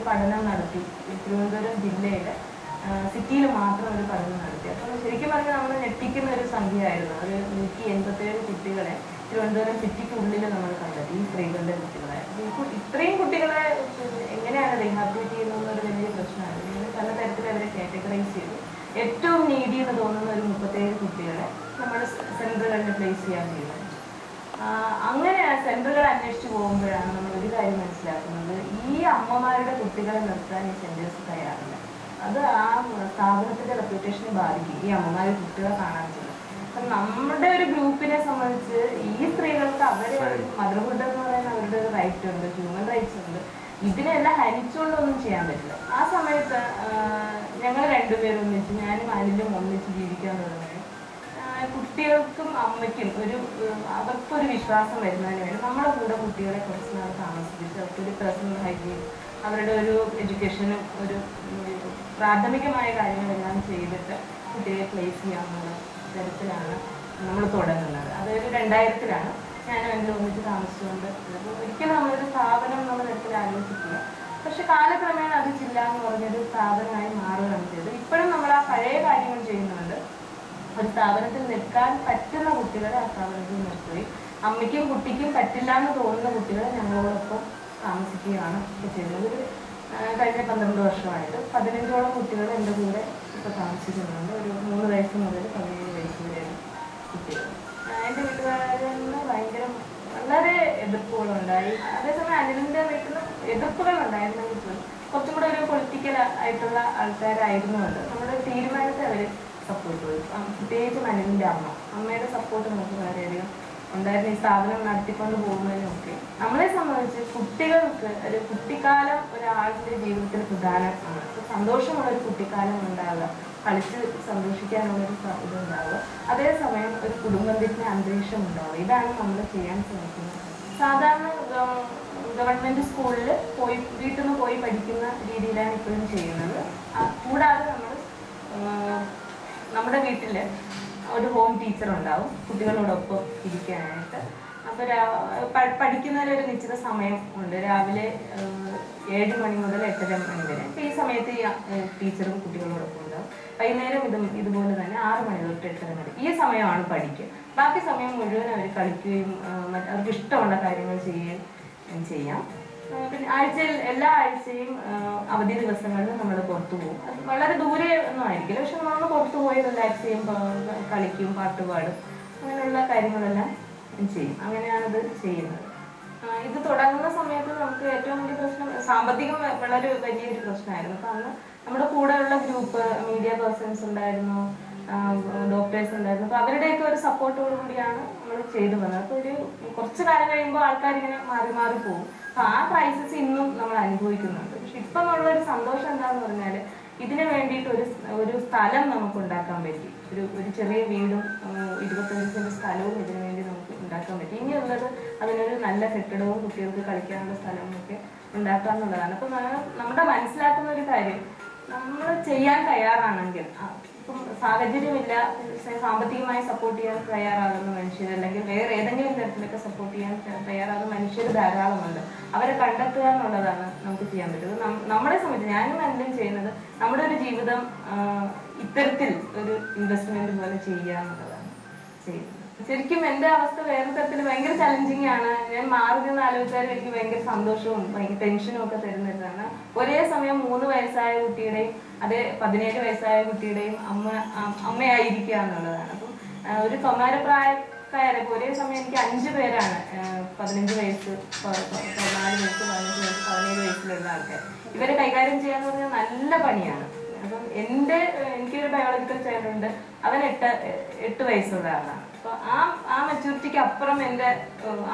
പഠനം നടത്തി. തിരുവനന്തപുരം ജില്ലയിലെ സിറ്റിയിൽ മാത്രം ഒരു പഠനം നടത്തി. അപ്പോൾ ശരിക്കും പറഞ്ഞാൽ നമ്മൾ ഞെട്ടിക്കുന്ന ഒരു സംഖ്യയായിരുന്നു. അത് 187 കുട്ടികളെ തിരുവനന്തപുരം സിറ്റിക്കുള്ളിൽ നമ്മൾ കണ്ടെത്തി, ഈ സ്ത്രീകളുടെ കുട്ടികളെ. ഇത്രയും കുട്ടികളെ എങ്ങനെയാണ് റീഹാബിലിറ്റ് ചെയ്യുന്നതെന്നൊരു വലിയ പ്രശ്നമായിരുന്നു. ഇങ്ങനെ പലതരത്തിൽ അവരെ കാറ്റഗറൈസ് ചെയ്തു. ഏറ്റവും നീഡി എന്ന് തോന്നുന്ന ഒരു 37 കുട്ടികളെ നമ്മൾ സെന്ററുകളിൽ പ്ലേസ് ചെയ്യാൻ തീരുമാനിച്ചു. അങ്ങനെ സെന്ററുകൾ അന്വേഷിച്ച് പോകുമ്പോഴാണ് നമ്മൾ ഒരു കാര്യം മനസ്സിലാക്കുന്നത്, ഈ അമ്മമാരുടെ കുട്ടികളെ നിർത്താൻ ഈ സെന്റേഴ്സ് തയ്യാറില്ല. അത് ആ സ്ഥാപനത്തിന്റെ റെപ്യൂട്ടേഷനെ ബാധിക്കും, ഈ അമ്മമാരുടെ കുട്ടികളെ കാണാൻ ചെല്ലും. അപ്പം നമ്മുടെ ഒരു ഗ്രൂപ്പിനെ സംബന്ധിച്ച് ഈ സ്ത്രീകൾക്ക് അവരെ മദർഹുഡ് എന്ന് പറയുന്ന അവരുടെ ഒരു റൈറ്റ് ഉണ്ട്, ഹ്യൂമൻ റൈറ്റ്സ് ഉണ്ട്. ഇതിനെല്ലാം ഹരിച്ചുകൊണ്ടൊന്നും ചെയ്യാൻ പറ്റില്ല. ആ സമയത്ത് ഞങ്ങൾ രണ്ടുപേരും ഒന്നിച്ച്, ഞാനും അനിലും ഒന്നിച്ച് ജീവിക്കാൻ തുടങ്ങി. കുട്ടികൾക്കും അമ്മയ്ക്കും അവർക്കൊരു വിശ്വാസം വരുന്നതിന് വേണ്ടി നമ്മുടെ കൂടെ കുട്ടികളെ കുറച്ച് നാൾ താമസിപ്പിച്ച് അവർക്കൊരു പേഴ്സണൽ ഹൈജീൻ, അവരുടെ ഒരു എഡ്യൂക്കേഷനും ഒരു പ്രാഥമികമായ കാര്യങ്ങളെല്ലാം ചെയ്തിട്ട് കുട്ടികളെ പ്ലേസ് ചെയ്യാനുള്ള തരത്തിലാണ് നമ്മൾ തുടങ്ങുന്നത്. അതൊരു 2000-ലാണ് ഞാനും എൻ്റെ ഒന്നിച്ച് താമസിച്ചുകൊണ്ട്. ഒരിക്കലും നമ്മളൊരു സ്ഥാപനം എന്നുള്ള തരത്തിൽ ആലോചിച്ചിട്ടില്ല. പക്ഷെ കാലക്രമേണ അത് ജില്ല എന്ന് പറഞ്ഞൊരു സ്ഥാപനമായി മാറുകയാണ് ചെയ്തത്. ഇപ്പോഴും നമ്മൾ ആ പഴയ കാര്യങ്ങൾ ചെയ്യുന്നുണ്ട്. ഒരു സ്ഥാപനത്തിൽ നിൽക്കാൻ പറ്റുന്ന കുട്ടികളെ ആ സ്ഥാപനത്തിൽ നിർത്തുകയും അമ്മയ്ക്കും കുട്ടിക്കും പറ്റില്ല എന്ന് തോന്നുന്ന കുട്ടികളെ ഞങ്ങളോടൊപ്പം താമസിക്കുകയാണ് ഇപ്പോൾ ചെയ്യുന്നത്. കഴിഞ്ഞ 12 വർഷമായിട്ട് 15ഓളം കുട്ടികൾ എൻ്റെ കൂടെ ഇപ്പോൾ താമസിക്കുന്നുണ്ട്. ഒരു 3 വയസ്സ് മുതൽ 17 വയസ്സ് വരെയാണ് കുട്ടികൾ. എൻ്റെ വീട്ടുകാരെന്ന് വളരെ എതിർപ്പുകളുണ്ടായി. അതേസമയം അനിലിൻ്റെ വീട്ടിൽ എതിർപ്പുകൾ ഉണ്ടായിരുന്നെങ്കിൽ പോലും കുറച്ചും കൂടെ ഒരു പൊളിറ്റിക്കൽ ആയിട്ടുള്ള ആൾക്കാരായിരുന്നുകൊണ്ട് നമ്മുടെ തീരുമാനത്തെ അവർ സപ്പോർട്ട് ചെയ്തു. പ്രത്യേകിച്ചും അനിലിൻ്റെ അമ്മയുടെ സപ്പോർട്ട് നമുക്ക് വളരെയധികം ഉണ്ടായിരുന്നു ഈ സ്ഥാപനം നടത്തിക്കൊണ്ട് പോകുന്നതിനൊക്കെ. നമ്മളെ സംബന്ധിച്ച് കുട്ടികൾക്ക് ഒരു കുട്ടിക്കാലം ഒരാളുടെ ജീവിതത്തിൽ പ്രധാനമാണ്. സന്തോഷമുള്ളൊരു കുട്ടിക്കാലം ഉണ്ടാവുക, കളിച്ച് സന്തോഷിക്കാനുള്ളൊരു ഇതുണ്ടാവുക, അതേസമയം ഒരു കുടുംബത്തിന്റെ അന്തരീക്ഷം ഉണ്ടാവുക. ഇതാണ് നമ്മൾ ചെയ്യാൻ ശ്രമിക്കുന്നത്. സാധാരണ ഗവൺമെന്റ് സ്കൂളിൽ വീട്ടിൽ നിന്ന് പോയി പഠിക്കുന്ന രീതിയിലാണ് ഇപ്പോഴും ചെയ്യുന്നത്. കൂടാതെ നമ്മൾ നമ്മുടെ വീട്ടിൽ ഒരു ഹോം ടീച്ചർ ഉണ്ടാവും കുട്ടികളോടൊപ്പം ഇരിക്കാനായിട്ട്. അപ്പോൾ പഠിക്കുന്നതിലൊരു നിശ്ചിത സമയം ഉണ്ട്. രാവിലെ 7 മണി മുതൽ 8:30 മണി വരെ. അപ്പോൾ ഈ സമയത്ത് ഈ ടീച്ചറും കുട്ടികളോടൊപ്പം ഉണ്ടാവും. വൈകുന്നേരം ഇതുപോലെ തന്നെ 6 മണി തൊട്ട് 8:30 മണി. ഈ സമയമാണ് പഠിക്കുക. ബാക്കി സമയം മുഴുവൻ അവർ കളിക്കുകയും അവർക്ക് ഇഷ്ടമുള്ള കാര്യങ്ങൾ ചെയ്യുകയും ചെയ്യാം. പിന്നെ എല്ലാ ആഴ്ചയും അവധി ദിവസങ്ങളിൽ നമ്മൾ പുറത്തു പോകും. അത് വളരെ ദൂരെ ഒന്നും ആയിരിക്കില്ല, പക്ഷെ നമ്മൾ പുറത്തു പോയി റിലാക്സ് ചെയ്യും, കളിക്കും, പാട്ടുപാടും, അങ്ങനെയുള്ള കാര്യങ്ങളെല്ലാം ചെയ്യും. അങ്ങനെയാണിത് ചെയ്യുന്നത്. ഇത് തുടങ്ങുന്ന സമയത്ത് നമുക്ക് ഏറ്റവും വലിയ പ്രശ്നം സാമ്പത്തികം വളരെ വലിയൊരു പ്രശ്നമായിരുന്നു. അപ്പം അന്ന് നമ്മുടെ കൂടെയുള്ള ഗ്രൂപ്പ് മീഡിയ പേഴ്സൺസ് ഉണ്ടായിരുന്നു, ഡോക്ടേഴ്സ് ഉണ്ടായിരുന്നു. അപ്പോൾ അവരുടെയൊക്കെ ഒരു സപ്പോർട്ടോടു കൂടിയാണ് നമ്മൾ ചെയ്തു വന്നത്. അപ്പോൾ കുറച്ച് കാലം കഴിയുമ്പോൾ ആൾക്കാരിങ്ങനെ മാറി പോകും. അപ്പോൾ ആ ക്രൈസിസ് ഇന്നും നമ്മൾ അനുഭവിക്കുന്നുണ്ട്. പക്ഷെ ഇപ്പം ഉള്ളൊരു സന്തോഷം എന്താണെന്ന് പറഞ്ഞാൽ ഇതിനു വേണ്ടിയിട്ട് ഒരു സ്ഥലം നമുക്ക് ഉണ്ടാക്കാൻ പറ്റി. ഒരു ചെറിയ വീടും 25 സെന്റ് സ്ഥലവും ഇതിനു വേണ്ടി നമുക്ക് ഉണ്ടാക്കാൻ പറ്റി. ഇനിയുള്ളത് അതിനൊരു നല്ല കെട്ടിടവും കുട്ടികൾക്ക് കളിക്കാനുള്ള സ്ഥലവും ഒക്കെ ഉണ്ടാക്കുക എന്നുള്ളതാണ്. അപ്പം നമ്മുടെ മനസ്സിലാക്കുന്ന ഒരു കാര്യം, നമ്മൾ ചെയ്യാൻ തയ്യാറാണെങ്കിൽ, ഇപ്പം സാഹചര്യമില്ല, സാമ്പത്തികമായി സപ്പോർട്ട് ചെയ്യാൻ തയ്യാറാകുന്ന മനുഷ്യർ, അല്ലെങ്കിൽ വേറെ ഏതെങ്കിലും തരത്തിലൊക്കെ സപ്പോർട്ട് ചെയ്യാൻ തയ്യാറാകുന്ന മനുഷ്യർ ധാരാളമുണ്ട്. അവരെ കണ്ടെത്തുക എന്നുള്ളതാണ് നമുക്ക് ചെയ്യാൻ പറ്റുന്നത്. നമ്മളെ സംബന്ധിച്ച് ഞാനും എന്തും ചെയ്യുന്നത് നമ്മുടെ ഒരു ജീവിതം ഇത്തരത്തിൽ ഒരു ഇൻവെസ്റ്റ്മെന്റ് പോലെ ചെയ്യുക എന്നുള്ളതാണ് ചെയ്യുന്നത്. ശരിക്കും എൻ്റെ അവസ്ഥ വേറെ തരത്തിൽ ഭയങ്കര ചലഞ്ചിങ് ആണ്. ഞാൻ മാറി നിന്ന് ആലോചിച്ചാൽ എനിക്ക് ഭയങ്കര സന്തോഷവും ഭയങ്കര ടെൻഷനും ഒക്കെ തരുന്നതാണ്. ഒരേ സമയം 3 വയസ്സായ കുട്ടിയുടെയും അതേ 17 വയസ്സായ കുട്ടിയുടെയും അമ്മയായിരിക്കുക എന്നുള്ളതാണ്. അപ്പം ഒരു കൗമാരപ്രായക്കാരെ ഒരേ സമയം എനിക്ക് 5 പേരാണ്. 15 വയസ്സ്, 14 വയസ്സ്, 15 വയസ്സ്, 17 വയസ്സിലുള്ള ആൾക്കാർ. ഇവരെ കൈകാര്യം ചെയ്യാന്ന് പറഞ്ഞാൽ നല്ല പണിയാണ്. അപ്പം എനിക്കൊരു ബയോളജിക്കൽ ചൈൽഡ് ഉണ്ട്, അവൻ 8 വയസ്സുള്ള ആളാണ്. അപ്പോൾ ആ മെച്യൂരിറ്റിക്ക് അപ്പുറം എൻ്റെ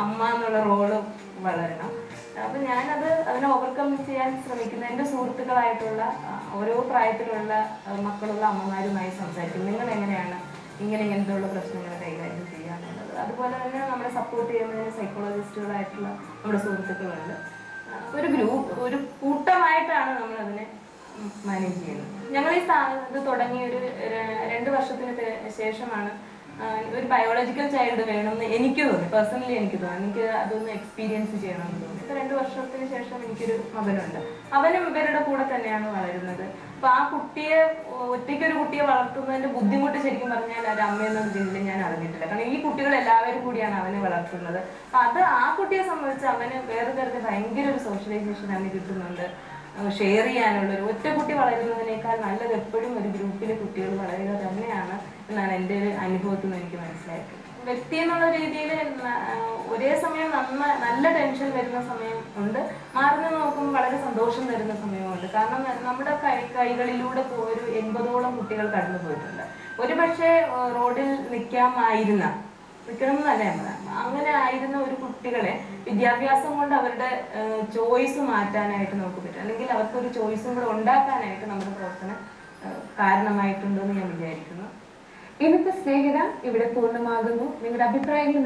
അമ്മ എന്നുള്ള റോള് വളരണം. അപ്പം അതിനെ ഓവർകം ചെയ്യാൻ ശ്രമിക്കുന്ന എൻ്റെ സുഹൃത്തുക്കളായിട്ടുള്ള ഓരോ പ്രായത്തിലുള്ള മക്കളുള്ള അമ്മമാരുമായി സംസാരിക്കും. നിങ്ങൾ എങ്ങനെയാണ് ഇങ്ങനത്തെ ഉള്ള പ്രശ്നങ്ങൾ കൈകാര്യം ചെയ്യുക എന്നുള്ളത്. അതുപോലെ തന്നെ നമ്മളെ സപ്പോർട്ട് ചെയ്യുന്നതിന് സൈക്കോളജിസ്റ്റുകളായിട്ടുള്ള നമ്മുടെ സുഹൃത്തുക്കളുണ്ട്. ഒരു കൂട്ടമായിട്ടാണ് നമ്മളതിനെ മാനേജ് ചെയ്യുന്നത്. ഞങ്ങൾ ഇത് തുടങ്ങി ഒരു 2 വർഷത്തിന് ശേഷമാണ് ഒരു ബയോളജിക്കൽ ചൈൽഡ് വേണമെന്ന് എനിക്ക് തോന്നി. പേഴ്സണലി എനിക്ക് തോന്നി. എനിക്ക് അതൊന്ന് എക്സ്പീരിയൻസ് ചെയ്യണമെന്ന് തോന്നി. ഇപ്പൊ 2 വർഷത്തിന് ശേഷം എനിക്കൊരു മകനുണ്ട്. അവനും ഇവരുടെ കൂടെ തന്നെയാണ് വളരുന്നത്. അപ്പൊ ആ കുട്ടിയെ ഒറ്റയ്ക്കൊരു കുട്ടിയെ വളർത്തുന്നതിന്റെ ബുദ്ധിമുട്ട് ശരിക്കും പറഞ്ഞാൽ ഒരു അമ്മയെന്ന രീതിയിൽ ഞാൻ അറിഞ്ഞിട്ടില്ല. കാരണം ഈ കുട്ടികൾ എല്ലാവരും കൂടിയാണ് അവനെ വളർത്തുന്നത്. അപ്പൊ അത് ആ കുട്ടിയെ സംബന്ധിച്ച് അവന് വേറെ തരത്തിൽ ഭയങ്കര ഒരു സോഷ്യലൈസേഷൻ അവന് കിട്ടുന്നുണ്ട്. ഷെയർ ചെയ്യാനുള്ള ഒരു ഒറ്റ കുട്ടി വളരുന്നതിനേക്കാൾ നല്ലത് എപ്പോഴും ഒരു ഗ്രൂപ്പിലെ കുട്ടികൾ വളരുക തന്നെയാണ് എന്നാണ് എൻ്റെ ഒരു അനുഭവത്തിൽ നിന്ന് എനിക്ക് മനസ്സിലായത്. വ്യക്തി എന്നുള്ള രീതിയിൽ ഒരേ സമയം നല്ല ടെൻഷൻ വരുന്ന സമയം ഉണ്ട്, മാറുന്ന നോക്കുമ്പോൾ വളരെ സന്തോഷം തരുന്ന സമയമുണ്ട്. കാരണം നമ്മുടെ കൈകളിലൂടെ ഒരു 80ഓളം കുട്ടികൾ കടന്നു പോയിട്ടുണ്ട്. ഒരു പക്ഷേ റോഡിൽ നിൽക്കണം എന്നല്ല അങ്ങനെ ആയിരുന്ന ഒരു കുട്ടികളെ വിദ്യാഭ്യാസം കൊണ്ട് അവരുടെ ചോയ്സ് മാറ്റാനായിട്ട് നമുക്ക് പറ്റും, അല്ലെങ്കിൽ അവർക്കൊരു ചോയ്സും കൂടെ ഉണ്ടാക്കാനായിട്ട് നമ്മുടെ പ്രവർത്തനം കാരണമായിട്ടുണ്ടെന്ന് ഞാൻ വിചാരിക്കുന്നു. ഇന്നത്തെ സ്നേഹിത ഇവിടെ പൂർണ്ണമാകുന്നു. നിങ്ങളുടെ അഭിപ്രായങ്ങൾ